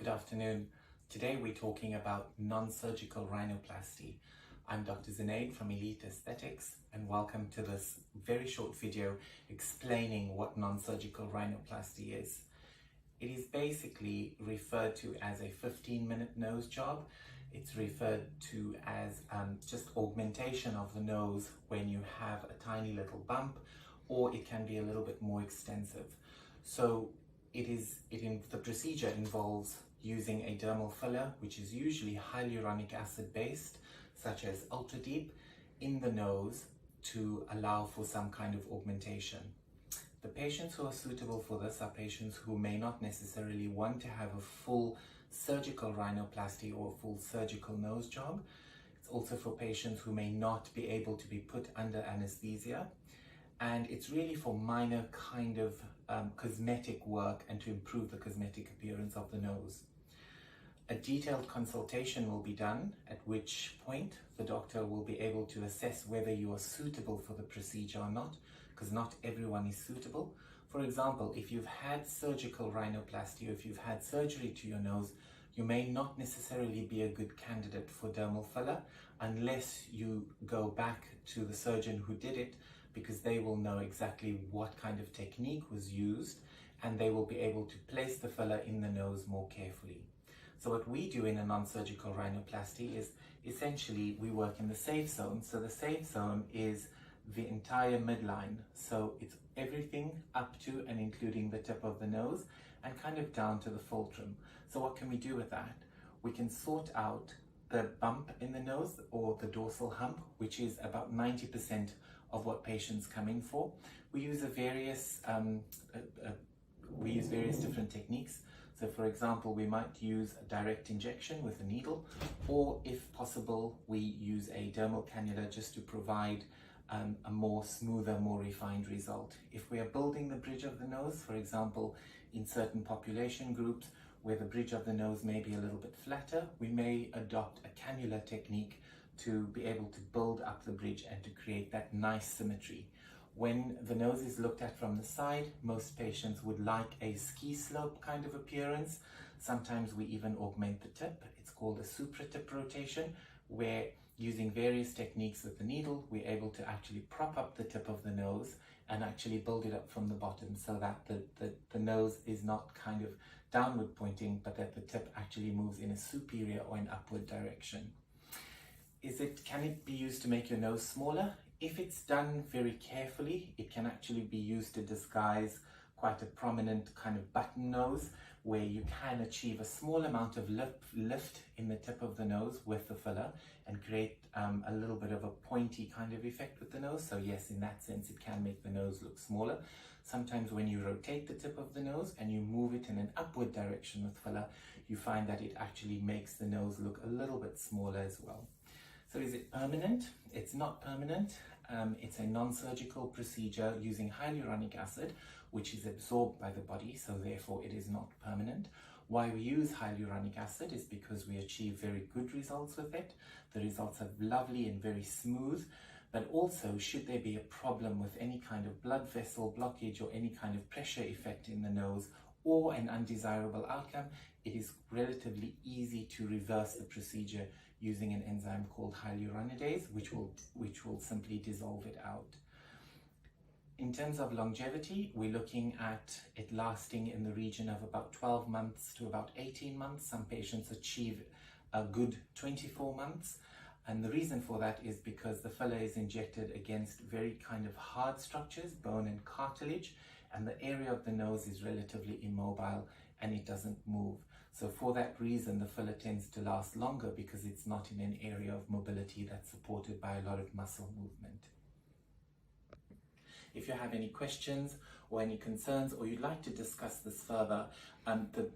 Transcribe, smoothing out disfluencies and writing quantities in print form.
Good afternoon. Today we're talking about non-surgical rhinoplasty. I'm Dr. Zunaid from Elite Aesthetics and welcome to this very short video explaining what non-surgical rhinoplasty is. It is basically referred to as a 15-minute nose job. It's referred to as just augmentation of the nose when you have a tiny little bump, or it can be a little bit more extensive. So the procedure involves using a dermal filler, which is usually hyaluronic acid based, such as ultra deep, in the nose to allow for some kind of augmentation. The patients who are suitable for this are patients who may not necessarily want to have a full surgical rhinoplasty or full surgical nose job. It's also for patients who may not be able to be put under anesthesia. And it's really for minor kind of cosmetic work and to improve the cosmetic appearance of the nose. A detailed consultation will be done, at which point the doctor will be able to assess whether you are suitable for the procedure or not, because not everyone is suitable. For example, if you've had surgical rhinoplasty or if you've had surgery to your nose, you may not necessarily be a good candidate for dermal filler unless you go back to the surgeon who did it, because they will know exactly what kind of technique was used and they will be able to place the filler in the nose more carefully. So what we do in a non-surgical rhinoplasty is essentially we work in the safe zone. So the safe zone is the entire midline. So it's everything up to and including the tip of the nose and kind of down to the fulcrum. So what can we do with that? We can sort out the bump in the nose or the dorsal hump, which is about 90% of what patients come in for. We use various different techniques. So for example, we might use a direct injection with a needle, or if possible, we use a dermal cannula just to provide a more smoother, more refined result. If we are building the bridge of the nose, for example, in certain population groups where the bridge of the nose may be a little bit flatter, we may adopt a cannula technique to be able to build up the bridge and to create that nice symmetry. When the nose is looked at from the side, most patients would like a ski slope kind of appearance. Sometimes we even augment the tip. It's called a supra-tip rotation, where using various techniques with the needle, we're able to actually prop up the tip of the nose and actually build it up from the bottom so that the nose is not kind of downward pointing, but that the tip actually moves in a superior or an upward direction. Can it be used to make your nose smaller? If it's done very carefully, it can actually be used to disguise quite a prominent kind of button nose, where you can achieve a small amount of lift in the tip of the nose with the filler and create a little bit of a pointy kind of effect with the nose. So yes, in that sense, it can make the nose look smaller. Sometimes when you rotate the tip of the nose and you move it in an upward direction with filler, you find that it actually makes the nose look a little bit smaller as well. So is it permanent? It's not permanent. It's a non-surgical procedure using hyaluronic acid, which is absorbed by the body, so therefore it is not permanent. Why we use hyaluronic acid is because we achieve very good results with it. The results are lovely and very smooth, but also should there be a problem with any kind of blood vessel blockage or any kind of pressure effect in the nose or an undesirable outcome, it is relatively easy to reverse the procedure using an enzyme called hyaluronidase, which will simply dissolve it out. In terms of longevity, we're looking at it lasting in the region of about 12 months to about 18 months. Some patients achieve a good 24 months. And the reason for that is because the filler is injected against very kind of hard structures, bone and cartilage, and the area of the nose is relatively immobile and it doesn't move. So for that reason, the filler tends to last longer because it's not in an area of mobility that's supported by a lot of muscle movement. If you have any questions or any concerns, or you'd like to discuss this further, the